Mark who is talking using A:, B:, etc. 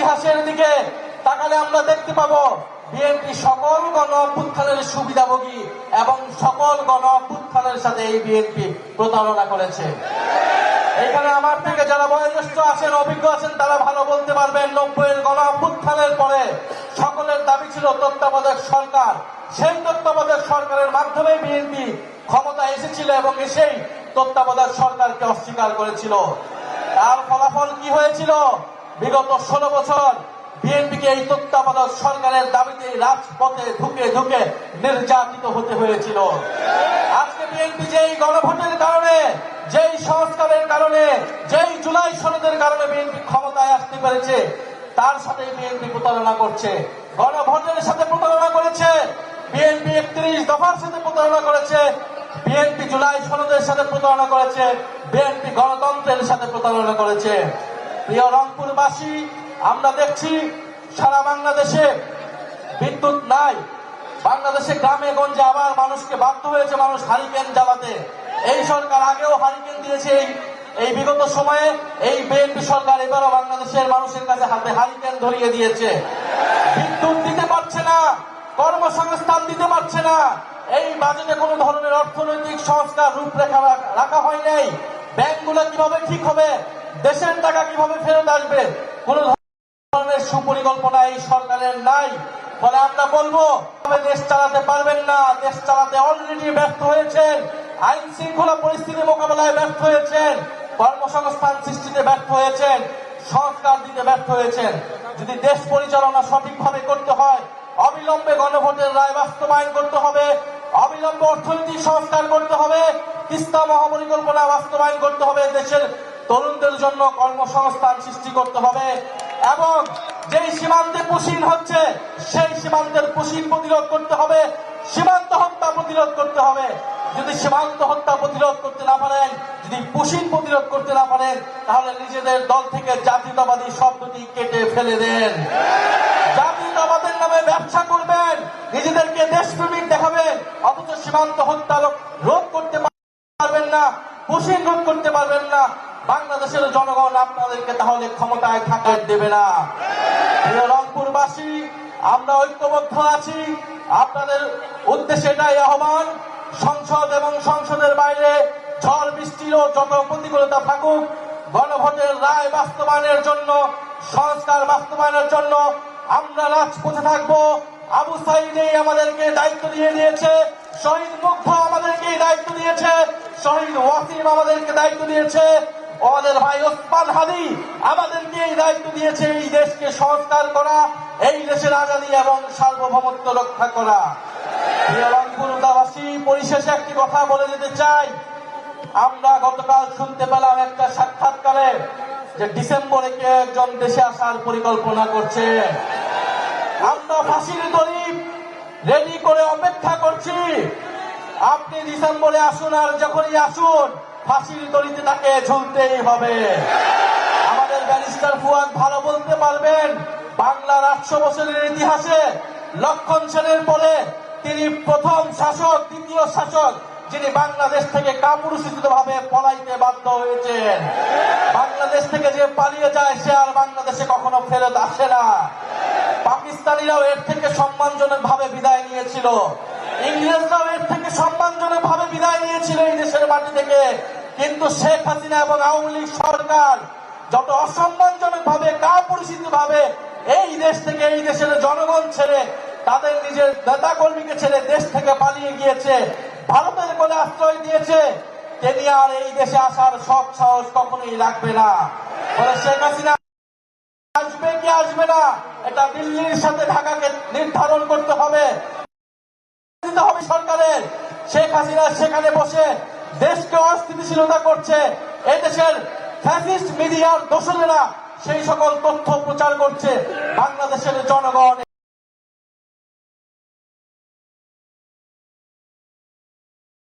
A: ইতিহাসের দিকে তাকালে আমরা দেখতে পাবো বিএনপি সকল গণ অভ্যুত্থানের সুবিধাভোগী এবং সকল গণ অভ্যুত্থানের সাথে এই বিএনপি প্রতারণা করেছে। এখানে আমার থেকে যারা বয়োজ্যেষ্ঠ আছেন, অভিজ্ঞ আছেন, তারা ভালো বলতে পারবেন 90-এর গণ অভ্যুত্থানের পরে সকলের দাবি ছিল তত্ত্বাবধায়ক সরকার। সেই তত্ত্বাবধায়ক সরকারের মাধ্যমে বিএনপি ক্ষমতা এসেছিল এবং এসেই তত্ত্বাবধায়ক সরকারকে অস্বীকার করেছিল। তার ফলাফল কি হয়েছিল? বিগত 16 বছর বিএনপিকে এই তত্ত্বাবধায়ক সরকারের দাবিতে রাজপথে ঢুকে ঢুকে নির্যাতিত হতে হয়েছিল। আজকে বিএনপি যেই গণভোটের কারণে, যেই সংস্কারের কারণে, যেই জুলাই সনদের কারণে বিএনপি ক্ষমতায় আসতে পেরেছে, তার সাথে বিএনপি প্রতারণা করছে। গণভোটের সাথে প্রতারণা করেছে, বিএনপি 31 দফার সাথে প্রতারণা করেছে, বিএনপি জুলাই সনদের সাথে প্রতারণা করেছে, বিএনপি গণতন্ত্রের সাথে প্রতারণা করেছে। প্রিয় রংপুরবাসী, আমরা দেখছি সারা বাংলাদেশে বিদ্যুৎ নাই। বাংলাদেশে গ্রামে গঞ্জে আবার মানুষকে বাধ্য হয়েছে মানুষ হারিকেন জ্বালাতে। এই সরকার আগেও হারিকেন দিয়েছে, এই বিগত সময়ে এই বিএনপি সরকার এবারও বাংলাদেশের মানুষের কাছে হাতে হারিকেন ধরিয়ে দিয়েছে। বিদ্যুৎ দিতে পারছে না, কর্মসংস্থান দিতে পারছে না। এই বাজেটে কোনো ধরনের অর্থনৈতিক সংস্কার রূপরেখা রাখা হয় নাই। ব্যাংকগুলো কিভাবে ঠিক হবে, দেশের টাকা কিভাবে ফেরত আসবে, কোন ধরনের সুপরিকল্পনা এই সরকারের নাই। ফলে আমরা বলবো, দেশ চালাতে পারবেন না, দেশ চালাতে অলরেডি ব্যর্থ হয়েছেন, আইন শৃঙ্খলা পরিস্থিতি মোকাবেলায় ব্যর্থ হয়েছেন, কর্মসংস্থান সৃষ্টিতে ব্যর্থ হয়েছেন, সংস্কার দিতে ব্যর্থ হয়েছেন। যদি দেশ পরিচালনা সঠিকভাবে করতে হয়, অবিলম্বে গণভোটের রায় বাস্তবায়ন করতে হবে, অবিলম্বে অর্থনৈতিক সংস্কার করতে হবে, তিস্তা মহাপরিকল্পনা বাস্তবায়ন করতে হবে, দেশের তরুণদের জন্য কর্মসংস্থান সৃষ্টি করতে হবে এবং যেই সীমান্তে পুশিন হচ্ছে সেই সীমান্তের পুশিন প্রতিরোধ করতে হবে, সীমান্ত হত্যা প্রতিরোধ করতে হবে। যদি সীমান্ত হত্যা প্রতিরোধ করতে না পারেন, যদি পুশিন প্রতিরোধ করতে না পারেন, তাহলে নিজেদের দল থেকে জাতীয়তাবাদী শব্দটি কেটে ফেলে দেন। জাতীয়তাবাদের নামে ব্যবসা করবেন, নিজেদেরকে দেশপ্রেমিক দেখাবেন, অথচ সীমান্ত হত্যা রোধ করতে পারবেন না, পুশিন রোধ করতে পারবেন না। বাংলাদেশের জনগণ আপনাদেরকে তাহলে ক্ষমতায় থাকার দেবে না। প্রিয় রংপুরবাসী, আমরা ঐক্যবদ্ধ আছি। আপনাদের উদ্দেশ্যে এটাই আহ্বান, সংসদ এবং সংসদের বাইরে ঝড় বৃষ্টিরও যত প্রতিকূলতা থাকুক, গণভোটের রায় বাস্তবায়নের জন্য, সংস্কার বাস্তবায়নের জন্য আমরা রাজপথে থাকবো। আবু সাইদই আমাদেরকে দায়িত্ব দিয়ে দিয়েছে, শহীদ মুগ্ধ আমাদেরকে দায়িত্ব দিয়েছে, শহীদ ওয়াসিম আমাদেরকে দায়িত্ব দিয়েছে, আমাদের ভাই ওসমান হাদি আমাদেরকে এই দায়িত্ব দিয়েছে এই দেশকে সংস্কার করা, এই দেশের আজাদী এবং সার্বভৌমত্ব রক্ষা করা। রংপুরবাসী, পরিশেষে একটি কথা বলে যেতে চাই। আমরা গতকাল শুনতে পেলাম একটা সাক্ষাৎকারে যে ডিসেম্বরে কেউ একজন দেশে আসার পরিকল্পনা করছে। আমরা ফাঁসির দড়ি রেডি করে অপেক্ষা করছি। আপনি ডিসেম্বরে আসুন, আর যখনই আসুন ফাঁসির দড়িতে তাকে ঝুলতেই হবে। আমাদের ব্যারিস্টার ফুয়াদ ভালো বলতে পারবেন, বাংলার 800 বছরের ইতিহাসে লক্ষণ সেনের পরে তিনি প্রথম শাসক, দ্বিতীয় শাসক যিনি বাংলাদেশ থেকে কাপুরুষিত ভাবে পলাইতে বাধ্য হয়েছেন। বাংলাদেশ থেকে যে পালিয়ে যায় সে আর বাংলাদেশে কখনো ফেরত আসে না। পাকিস্তানিরাও এর থেকে সম্মানজনক ভাবে বিদায় নিয়েছিল, ইংরেজরাও এর থেকে সম্মানজনক ভাবে বিদায় নিয়েছিল এই দেশের মাটি থেকে। কিন্তু শেখ হাসিনা এবং আওয়ামী লীগ সরকার যত অসম্মানজনক ভাবে, কাপুরুষিত ভাবে এই দেশ থেকে, এই দেশের জনগণ ছেড়ে, তাদের নিজের নেতা কর্মীকে ছেড়ে দেশ থেকে পালিয়ে গিয়েছে, ভারতের কোলে আশ্রয় দিয়েছে, তিনি আর এই দেশে আসার সব সাহস কখনোই রাখবে না। ফলে শেখ হাসিনা আসবে কি আসবে না, এটা দিল্লির সাথে ঢাকাকে নির্ধারণ করতে হবে সরকারের। শেখ হাসিনা সেখানে বসে দেশকে অস্থিতিশীলতা করছে। এই দেশের ফ্যাসিস্ট মিডিয়ার দোসরেরা সেই সকল তথ্য প্রচার করছে। বাংলাদেশের জনগণ